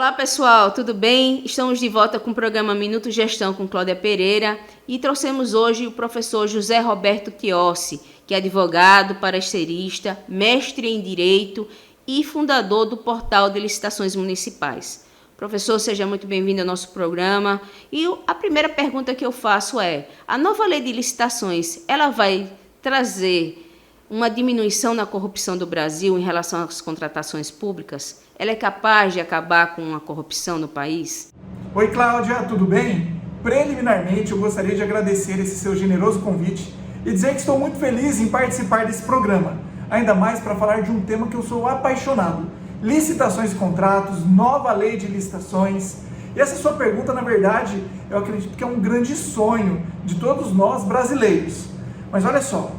Olá pessoal, tudo bem? Estamos de volta com o programa Minuto Gestão com Cláudia Pereira e trouxemos hoje o professor José Roberto Chiossi, que é advogado, parasterista, mestre em Direito e fundador do portal de licitações municipais. Professor, seja muito bem-vindo ao nosso programa. E a primeira pergunta que eu faço é: a nova lei de licitações, ela vai trazer uma diminuição na corrupção do Brasil em relação às contratações públicas? Ela é capaz de acabar com a corrupção no país? Oi, Cláudia, tudo bem? Preliminarmente, eu gostaria de agradecer esse seu generoso convite e dizer que estou muito feliz em participar desse programa, ainda mais para falar de um tema que eu sou apaixonado: licitações e contratos, nova lei de licitações. E essa sua pergunta, na verdade, eu acredito que é um grande sonho de todos nós brasileiros. Mas olha só,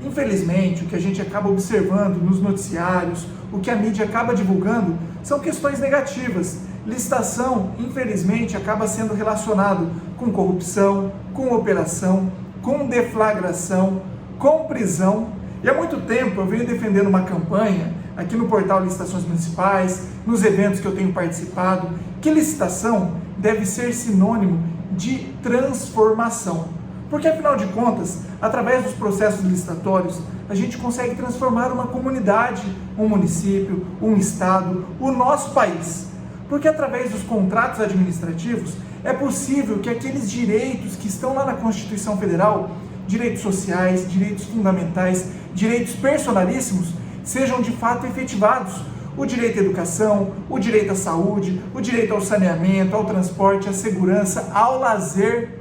infelizmente, o que a gente acaba observando nos noticiários, o que a mídia acaba divulgando, são questões negativas. Licitação, infelizmente, acaba sendo relacionado com corrupção, com operação, com deflagração, com prisão. E há muito tempo eu venho defendendo uma campanha aqui no portal Licitações Municipais, nos eventos que eu tenho participado, que licitação deve ser sinônimo de transformação. Porque, afinal de contas, através dos processos licitatórios, a gente consegue transformar uma comunidade, um município, um estado, o nosso país. Porque, através dos contratos administrativos, é possível que aqueles direitos que estão lá na Constituição Federal, direitos sociais, direitos fundamentais, direitos personalíssimos, sejam de fato efetivados. O direito à educação, o direito à saúde, o direito ao saneamento, ao transporte, à segurança, ao lazer.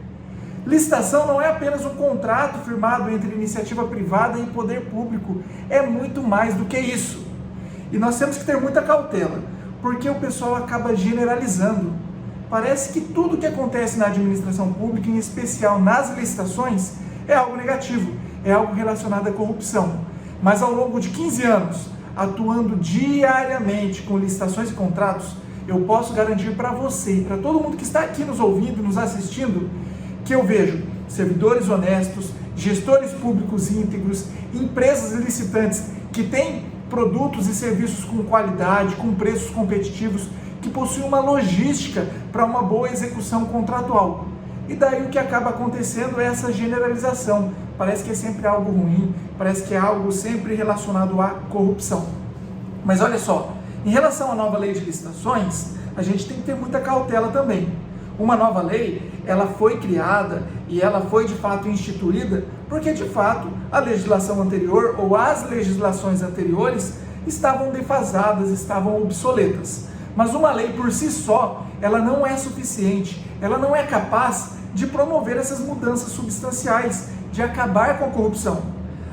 Licitação não é apenas um contrato firmado entre iniciativa privada e poder público, é muito mais do que isso. E nós temos que ter muita cautela, porque o pessoal acaba generalizando. Parece que tudo que acontece na administração pública, em especial nas licitações, é algo negativo, é algo relacionado à corrupção. Mas ao longo de 15 anos, atuando diariamente com licitações e contratos, eu posso garantir para você e para todo mundo que está aqui nos ouvindo, nos assistindo, que eu vejo servidores honestos, gestores públicos íntegros, empresas licitantes que têm produtos e serviços com qualidade, com preços competitivos, que possuem uma logística para uma boa execução contratual. E daí o que acaba acontecendo é essa generalização. Parece que é sempre algo ruim, parece que é algo sempre relacionado à corrupção. Mas olha só, em relação à nova lei de licitações, a gente tem que ter muita cautela também. Uma nova lei, ela foi criada e ela foi de fato instituída porque de fato a legislação anterior ou as legislações anteriores estavam defasadas, estavam obsoletas. Mas uma lei por si só, ela não é suficiente, ela não é capaz de promover essas mudanças substanciais, de acabar com a corrupção.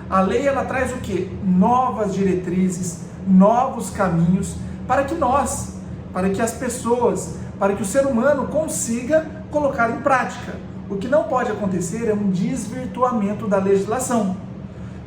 A lei, ela traz o quê? Novas diretrizes, novos caminhos para que as pessoas, para que o ser humano consiga colocar em prática. O que não pode acontecer é um desvirtuamento da legislação.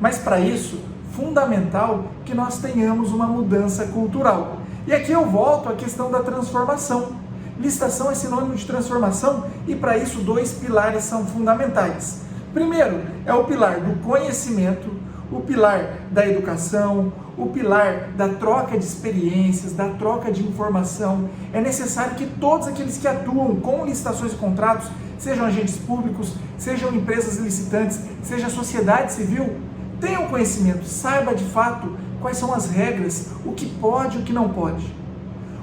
Mas para isso, fundamental que nós tenhamos uma mudança cultural. E aqui eu volto à questão da transformação. Licitação é sinônimo de transformação e para isso dois pilares são fundamentais. Primeiro é o pilar do conhecimento, o pilar da educação, o pilar da troca de experiências, da troca de informação. É necessário que todos aqueles que atuam com licitações e contratos, sejam agentes públicos, sejam empresas licitantes, seja a sociedade civil, tenham conhecimento, saiba de fato quais são as regras, o que pode e o que não pode.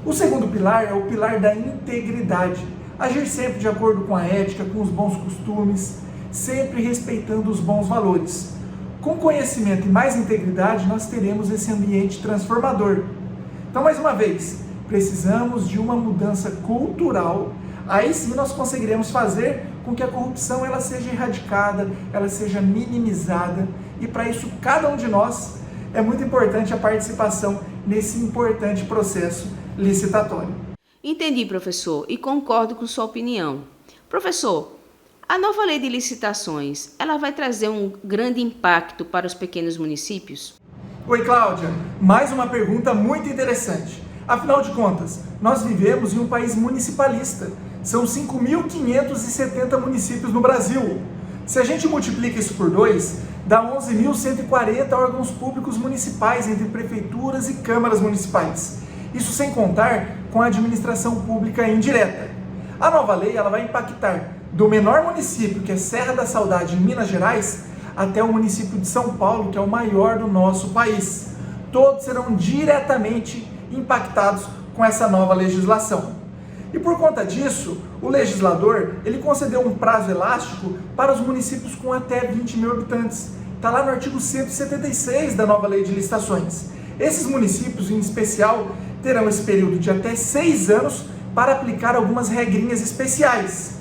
O segundo pilar é o pilar da integridade. Agir sempre de acordo com a ética, com os bons costumes, sempre respeitando os bons valores. Com conhecimento e mais integridade, nós teremos esse ambiente transformador. Então, mais uma vez, precisamos de uma mudança cultural. Aí sim nós conseguiremos fazer com que a corrupção ela seja erradicada, ela seja minimizada. E para isso, cada um de nós é muito importante a participação nesse importante processo licitatório. Entendi, professor, e concordo com sua opinião. Professor, a nova lei de licitações, ela vai trazer um grande impacto para os pequenos municípios? Oi, Cláudia, mais uma pergunta muito interessante. Afinal de contas, nós vivemos em um país municipalista. São 5.570 municípios no Brasil. Se a gente multiplica isso por 2, dá 11.140 órgãos públicos municipais entre prefeituras e câmaras municipais. Isso sem contar com a administração pública indireta. A nova lei ela vai impactar do menor município, que é Serra da Saudade, em Minas Gerais, até o município de São Paulo, que é o maior do nosso país. Todos serão diretamente impactados com essa nova legislação. E por conta disso, o legislador ele concedeu um prazo elástico para os municípios com até 20 mil habitantes. Está lá no artigo 176 da nova lei de licitações. Esses municípios, em especial, terão esse período de até 6 anos para aplicar algumas regrinhas especiais.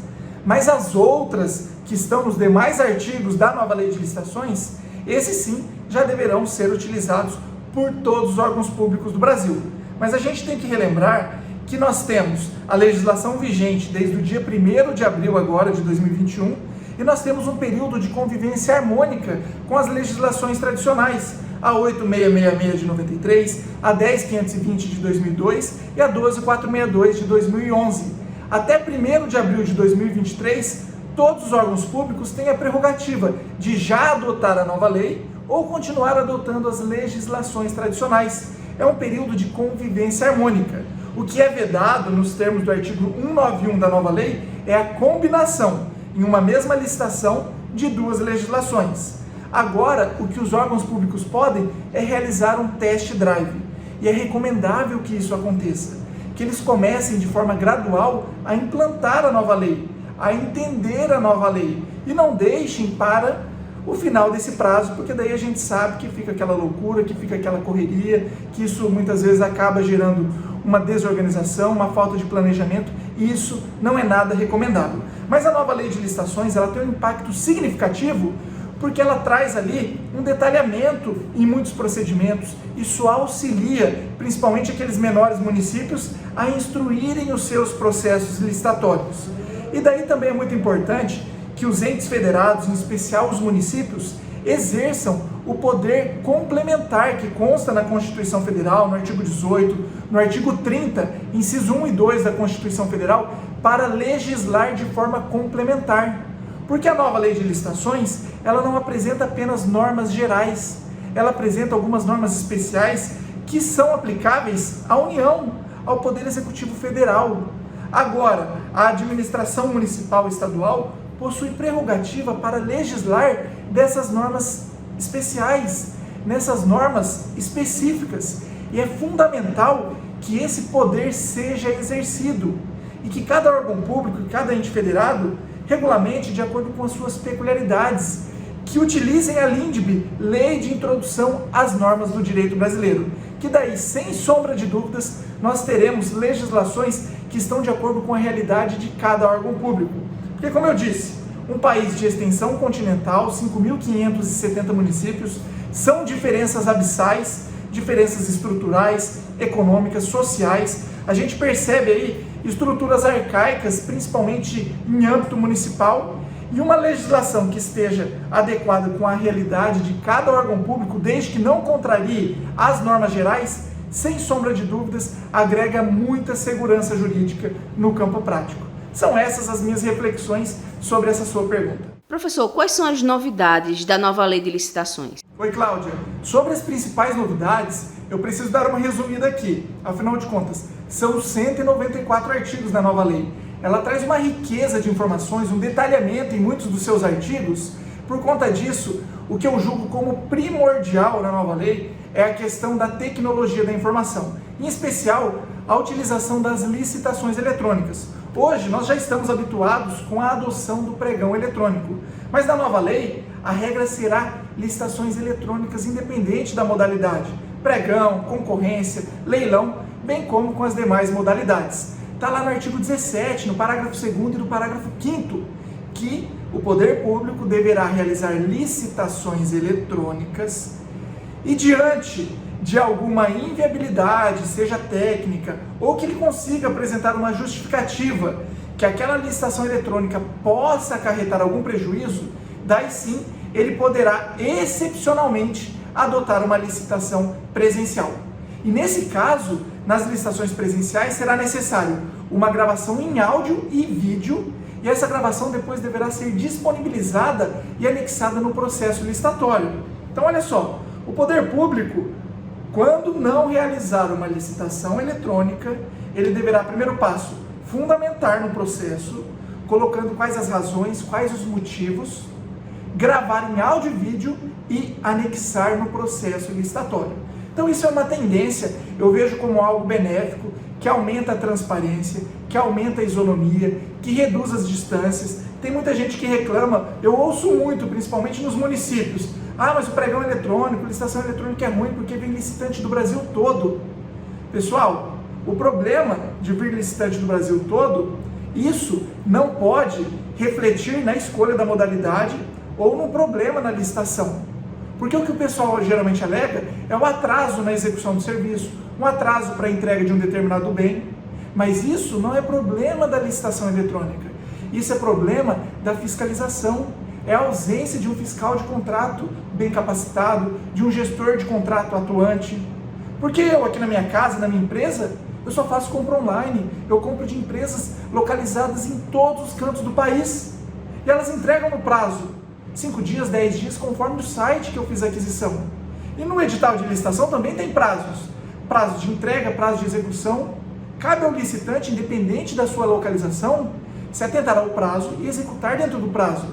Mas as outras, que estão nos demais artigos da nova lei de licitações, esses sim já deverão ser utilizados por todos os órgãos públicos do Brasil. Mas a gente tem que relembrar que nós temos a legislação vigente desde o dia 1º de abril agora de 2021 e nós temos um período de convivência harmônica com as legislações tradicionais, a 8666 de 93, a 10520 de 2002 e a 12462 de 2011. Até 1º de abril de 2023, todos os órgãos públicos têm a prerrogativa de já adotar a nova lei ou continuar adotando as legislações tradicionais. É um período de convivência harmônica. O que é vedado nos termos do artigo 191 da nova lei é a combinação, em uma mesma licitação, de duas legislações. Agora, o que os órgãos públicos podem é realizar um test drive. E é recomendável que isso aconteça, que eles comecem de forma gradual a implantar a nova lei, a entender a nova lei, e não deixem para o final desse prazo, porque daí a gente sabe que fica aquela loucura, que fica aquela correria, que isso muitas vezes acaba gerando uma desorganização, uma falta de planejamento, e isso não é nada recomendável. Mas a nova lei de licitações ela tem um impacto significativo porque ela traz ali um detalhamento em muitos procedimentos. Isso auxilia, principalmente aqueles menores municípios, a instruírem os seus processos licitatórios. E daí também é muito importante que os entes federados, em especial os municípios, exerçam o poder complementar que consta na Constituição Federal, no artigo 18, no artigo 30, inciso 1 e 2 da Constituição Federal, para legislar de forma complementar. Porque a nova lei de licitações, ela não apresenta apenas normas gerais, ela apresenta algumas normas especiais que são aplicáveis à União, ao Poder Executivo Federal. Agora, a administração municipal e estadual possui prerrogativa para legislar dessas normas especiais, nessas normas específicas. E é fundamental que esse poder seja exercido e que cada órgão público e cada ente federado regulamente de acordo com as suas peculiaridades, que utilizem a LINDB, Lei de Introdução às Normas do Direito Brasileiro, que daí, sem sombra de dúvidas, nós teremos legislações que estão de acordo com a realidade de cada órgão público. Porque, como eu disse, um país de extensão continental, 5.570 municípios, são diferenças abissais, diferenças estruturais, econômicas, sociais. A gente percebe aí estruturas arcaicas, principalmente em âmbito municipal, e uma legislação que esteja adequada com a realidade de cada órgão público, desde que não contrarie as normas gerais, sem sombra de dúvidas, agrega muita segurança jurídica no campo prático. São essas as minhas reflexões sobre essa sua pergunta. Professor, quais são as novidades da nova lei de licitações? Oi, Cláudia. Sobre as principais novidades, eu preciso dar uma resumida aqui. Afinal de contas, são 194 artigos da nova lei. Ela traz uma riqueza de informações, um detalhamento em muitos dos seus artigos. Por conta disso, o que eu julgo como primordial na nova lei é a questão da tecnologia da informação, em especial a utilização das licitações eletrônicas. Hoje nós já estamos habituados com a adoção do pregão eletrônico, mas na nova lei a regra será licitações eletrônicas independente da modalidade, pregão, concorrência, leilão, bem como com as demais modalidades. Está lá no artigo 17, no parágrafo 2º e no parágrafo 5º, que o poder público deverá realizar licitações eletrônicas e diante de alguma inviabilidade, seja técnica, ou que ele consiga apresentar uma justificativa que aquela licitação eletrônica possa acarretar algum prejuízo, daí sim ele poderá excepcionalmente adotar uma licitação presencial. E nesse caso, nas licitações presenciais, será necessário uma gravação em áudio e vídeo, e essa gravação depois deverá ser disponibilizada e anexada no processo licitatório. Então olha só, o poder público quando não realizar uma licitação eletrônica, ele deverá, primeiro passo, fundamentar no processo, colocando quais as razões, quais os motivos, gravar em áudio e vídeo e anexar no processo licitatório. Então isso é uma tendência, eu vejo como algo benéfico, que aumenta a transparência, que aumenta a isonomia, que reduz as distâncias. Tem muita gente que reclama, eu ouço muito, principalmente nos municípios, mas o pregão eletrônico, licitação eletrônica é ruim porque vem licitante do Brasil todo. Pessoal, o problema de vir licitante do Brasil todo, isso não pode refletir na escolha da modalidade ou no problema na licitação. Porque o que o pessoal geralmente alega é o atraso na execução do serviço, um atraso para a entrega de um determinado bem. Mas isso não é problema da licitação eletrônica. Isso é problema da fiscalização. É a ausência de um fiscal de contrato bem capacitado, de um gestor de contrato atuante. Porque eu aqui na minha casa, na minha empresa, eu só faço compra online. Eu compro de empresas localizadas em todos os cantos do país. E elas entregam no prazo 5 dias, 10 dias, conforme o site que eu fiz a aquisição. E no edital de licitação também tem prazos. Prazo de entrega, prazo de execução. Cabe ao licitante, independente da sua localização, se atentar ao prazo e executar dentro do prazo.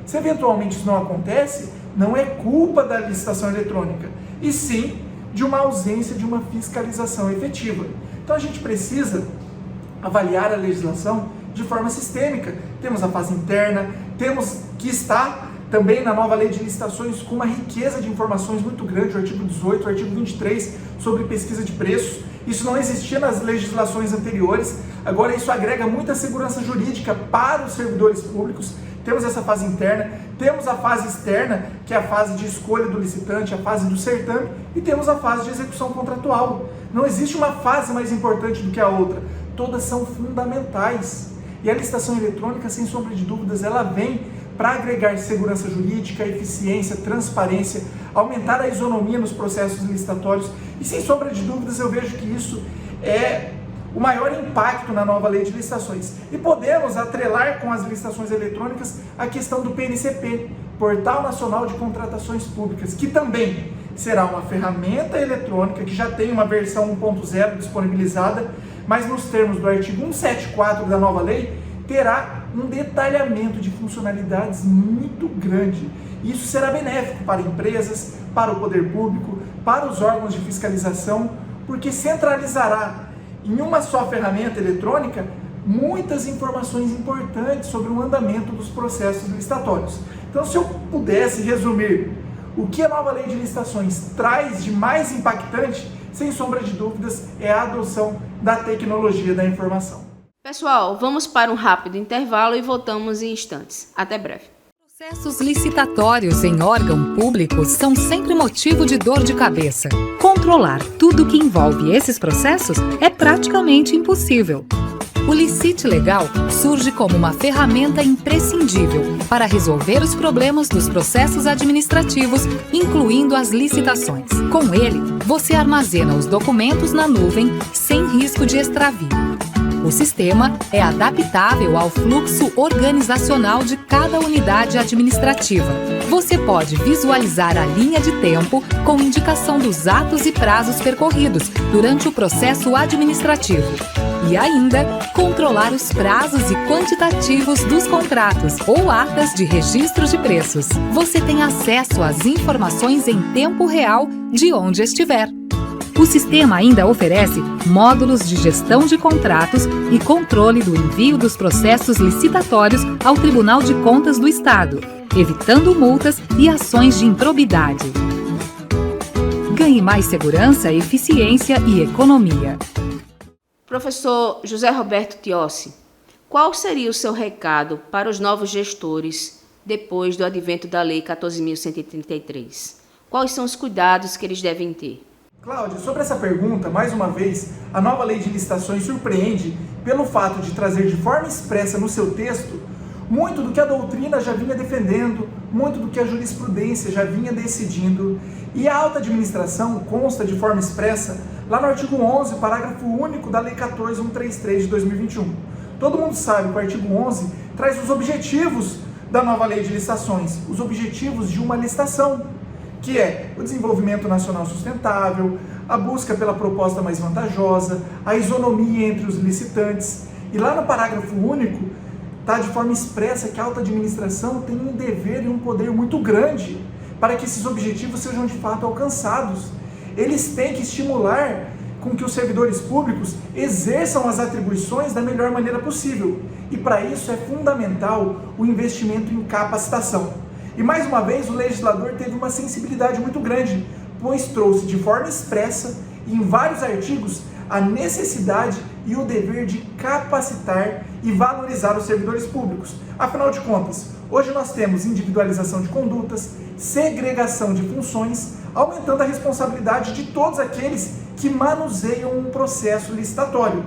Se eventualmente isso não acontece, não é culpa da licitação eletrônica, e sim de uma ausência de uma fiscalização efetiva. Então a gente precisa avaliar a legislação de forma sistêmica. Temos a fase interna, temos que estar também na nova lei de licitações com uma riqueza de informações muito grande, o artigo 18, o artigo 23, sobre pesquisa de preços. Isso não existia nas legislações anteriores, agora isso agrega muita segurança jurídica para os servidores públicos. Temos essa fase interna, temos a fase externa, que é a fase de escolha do licitante, a fase do certame, e temos a fase de execução contratual. Não existe uma fase mais importante do que a outra, todas são fundamentais. E a licitação eletrônica, sem sombra de dúvidas, ela vem para agregar segurança jurídica, eficiência, transparência, aumentar a isonomia nos processos licitatórios, e sem sombra de dúvidas eu vejo que isso é o maior impacto na nova lei de licitações. E podemos atrelar com as licitações eletrônicas a questão do PNCP, Portal Nacional de Contratações Públicas, que também será uma ferramenta eletrônica que já tem uma versão 1.0 disponibilizada, mas nos termos do artigo 174 da nova lei, terá um detalhamento de funcionalidades muito grande. Isso será benéfico para empresas, para o poder público, para os órgãos de fiscalização, porque centralizará em uma só ferramenta eletrônica muitas informações importantes sobre o andamento dos processos licitatórios. Então, se eu pudesse resumir o que a nova lei de licitações traz de mais impactante, sem sombra de dúvidas, é a adoção da tecnologia da informação. Pessoal, vamos para um rápido intervalo e voltamos em instantes. Até breve. Processos licitatórios em órgão público são sempre motivo de dor de cabeça. Controlar tudo que envolve esses processos é praticamente impossível. O Licite Legal surge como uma ferramenta imprescindível para resolver os problemas dos processos administrativos, incluindo as licitações. Com ele, você armazena os documentos na nuvem sem risco de extravio. O sistema é adaptável ao fluxo organizacional de cada unidade administrativa. Você pode visualizar a linha de tempo com indicação dos atos e prazos percorridos durante o processo administrativo. E ainda, controlar os prazos e quantitativos dos contratos ou atas de registro de preços. Você tem acesso às informações em tempo real de onde estiver. O sistema ainda oferece módulos de gestão de contratos e controle do envio dos processos licitatórios ao Tribunal de Contas do Estado, evitando multas e ações de improbidade. Ganhe mais segurança, eficiência e economia. Professor José Roberto Tiossi, qual seria o seu recado para os novos gestores depois do advento da Lei 14.133? Quais são os cuidados que eles devem ter? Cláudia, sobre essa pergunta, mais uma vez, a nova lei de licitações surpreende pelo fato de trazer de forma expressa no seu texto muito do que a doutrina já vinha defendendo, muito do que a jurisprudência já vinha decidindo, e a alta administração consta de forma expressa lá no artigo 11, parágrafo único da Lei 14.133 de 2021. Todo mundo sabe que o artigo 11 traz os objetivos da nova lei de licitações, os objetivos de uma licitação, que é o desenvolvimento nacional sustentável, a busca pela proposta mais vantajosa, a isonomia entre os licitantes. E lá no parágrafo único, está de forma expressa que a alta administração tem um dever e um poder muito grande para que esses objetivos sejam de fato alcançados. Eles têm que estimular com que os servidores públicos exerçam as atribuições da melhor maneira possível. E para isso é fundamental o investimento em capacitação. E mais uma vez o legislador teve uma sensibilidade muito grande, pois trouxe de forma expressa, em vários artigos, a necessidade e o dever de capacitar e valorizar os servidores públicos. Afinal de contas, hoje nós temos individualização de condutas, segregação de funções, aumentando a responsabilidade de todos aqueles que manuseiam um processo licitatório.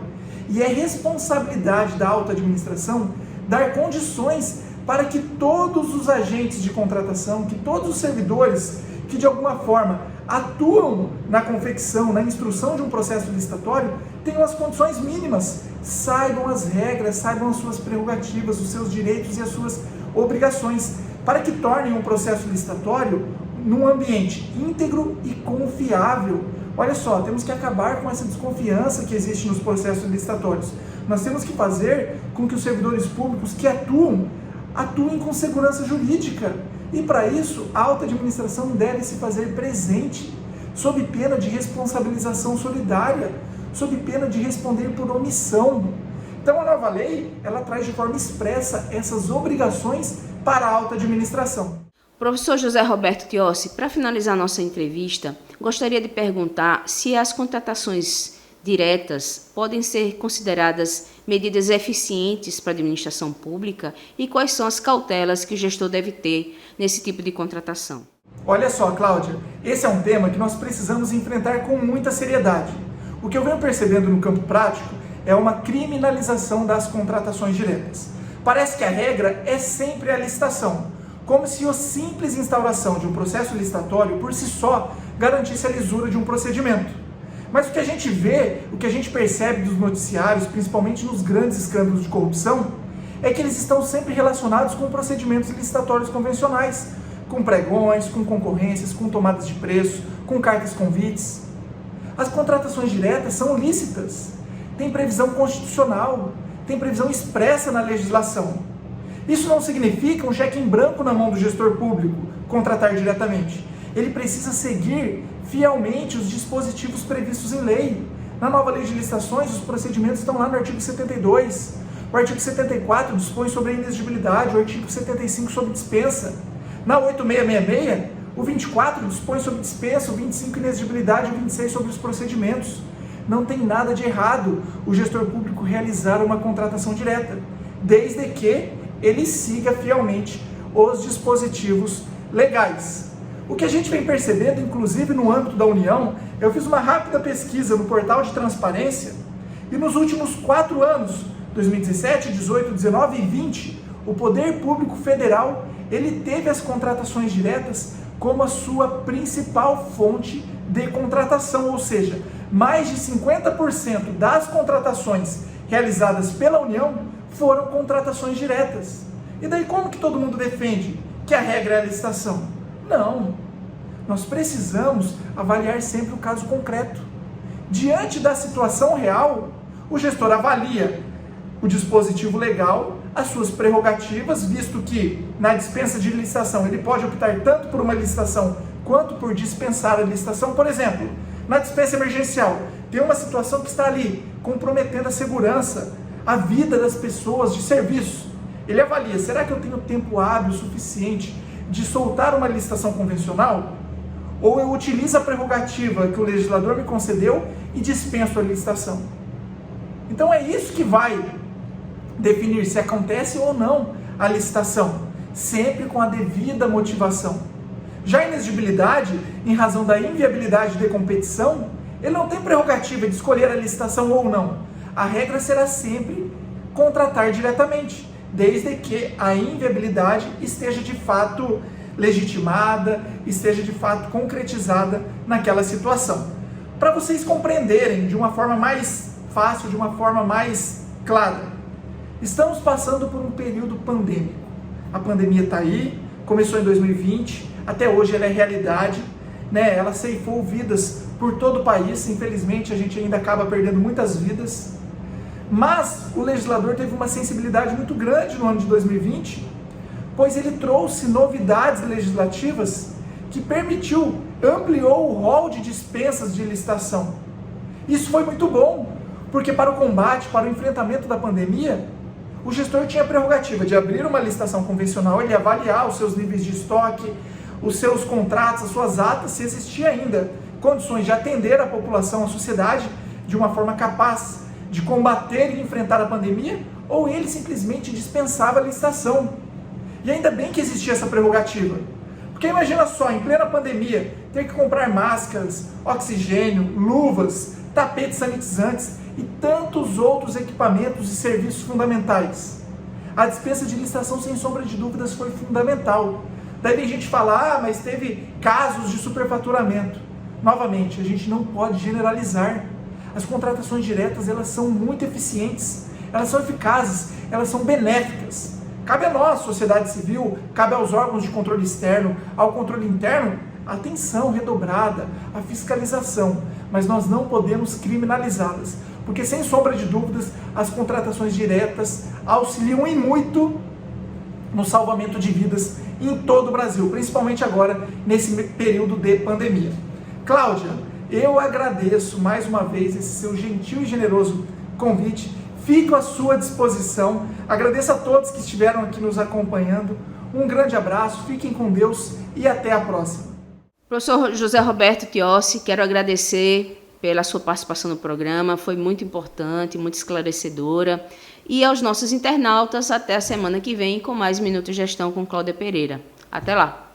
E é responsabilidade da alta administração dar condições para que todos os agentes de contratação, que todos os servidores que de alguma forma atuam na confecção, na instrução de um processo licitatório, tenham as condições mínimas, saibam as regras, saibam as suas prerrogativas, os seus direitos e as suas obrigações, para que tornem um processo licitatório num ambiente íntegro e confiável. Olha só, temos que acabar com essa desconfiança que existe nos processos licitatórios. Nós temos que fazer com que os servidores públicos que atuem com segurança jurídica. E para isso, a alta administração deve se fazer presente, sob pena de responsabilização solidária, sob pena de responder por omissão. Então a nova lei, ela traz de forma expressa essas obrigações para a alta administração. Professor José Roberto Tiossi, para finalizar nossa entrevista, gostaria de perguntar se as contratações diretas podem ser consideradas medidas eficientes para a administração pública e quais são as cautelas que o gestor deve ter nesse tipo de contratação. Olha só, Cláudia, esse é um tema que nós precisamos enfrentar com muita seriedade. O que eu venho percebendo no campo prático é uma criminalização das contratações diretas. Parece que a regra é sempre a licitação, como se a simples instauração de um processo licitatório por si só garantisse a lisura de um procedimento. Mas o que a gente vê, o que a gente percebe dos noticiários, principalmente nos grandes escândalos de corrupção, é que eles estão sempre relacionados com procedimentos licitatórios convencionais, com pregões, com concorrências, com tomadas de preço, com cartas convites. As contratações diretas são lícitas, tem previsão constitucional, tem previsão expressa na legislação. Isso não significa um cheque em branco na mão do gestor público contratar diretamente. Ele precisa seguir fielmente os dispositivos previstos em lei. Na nova lei de licitações, os procedimentos estão lá no artigo 72. O artigo 74 dispõe sobre a inexigibilidade, o artigo 75 sobre dispensa. Na 8666, o 24 dispõe sobre dispensa, o 25 inexigibilidade e o 26 sobre os procedimentos. Não tem nada de errado o gestor público realizar uma contratação direta, desde que ele siga fielmente os dispositivos legais. O que a gente vem percebendo, inclusive no âmbito da União, eu fiz uma rápida pesquisa no portal de transparência e nos últimos 4 anos, 2017, 18, 19 e 20, o Poder Público Federal ele teve as contratações diretas como a sua principal fonte de contratação, ou seja, mais de 50% das contratações realizadas pela União foram contratações diretas. E daí como que todo mundo defende que a regra é a licitação? Não, nós precisamos avaliar sempre o caso concreto. Diante da situação real, o gestor avalia o dispositivo legal, as suas prerrogativas, visto que na dispensa de licitação ele pode optar tanto por uma licitação quanto por dispensar a licitação. Por exemplo, na dispensa emergencial, tem uma situação que está ali comprometendo a segurança, a vida das pessoas de serviço. Ele avalia, será que eu tenho tempo hábil suficiente de soltar uma licitação convencional? Ou eu utilizo a prerrogativa que o legislador me concedeu e dispenso a licitação? Então é isso que vai definir se acontece ou não a licitação, sempre com a devida motivação. Já a inexigibilidade, em razão da inviabilidade de competição, ele não tem prerrogativa de escolher a licitação ou não. A regra será sempre contratar diretamente, desde que a inviabilidade esteja de fato legitimada, esteja de fato concretizada naquela situação. Para vocês compreenderem de uma forma mais fácil, de uma forma mais clara, estamos passando por um período pandêmico. A pandemia está aí, começou em 2020, até hoje ela é realidade, né? Ela ceifou vidas por todo o país, infelizmente a gente ainda acaba perdendo muitas vidas, mas o legislador teve uma sensibilidade muito grande no ano de 2020, pois ele trouxe novidades legislativas que ampliou o rol de dispensas de licitação. Isso foi muito bom, porque para o combate, para o enfrentamento da pandemia, o gestor tinha a prerrogativa de abrir uma licitação convencional, ele avaliar os seus níveis de estoque, os seus contratos, as suas atas, se existia ainda condições de atender a população, a sociedade, de uma forma capaz de combater e enfrentar a pandemia, ou ele simplesmente dispensava a licitação. E ainda bem que existia essa prerrogativa. Porque imagina só, em plena pandemia, ter que comprar máscaras, oxigênio, luvas, tapetes sanitizantes e tantos outros equipamentos e serviços fundamentais. A dispensa de licitação, sem sombra de dúvidas, foi fundamental. Daí vem gente falar, mas teve casos de superfaturamento. Novamente, a gente não pode generalizar. As contratações diretas, elas são muito eficientes, elas são eficazes, elas são benéficas. Cabe a nós, sociedade civil, cabe aos órgãos de controle externo, ao controle interno, a atenção redobrada, a fiscalização, mas nós não podemos criminalizá-las, porque sem sombra de dúvidas, as contratações diretas auxiliam e muito no salvamento de vidas em todo o Brasil, principalmente agora, nesse período de pandemia. Cláudia, eu agradeço mais uma vez esse seu gentil e generoso convite, fico à sua disposição, agradeço a todos que estiveram aqui nos acompanhando, um grande abraço, fiquem com Deus e até a próxima. Professor José Roberto Tiossi, quero agradecer pela sua participação no programa, foi muito importante, muito esclarecedora, e aos nossos internautas, até a semana que vem com mais Minuto Gestão com Cláudia Pereira. Até lá!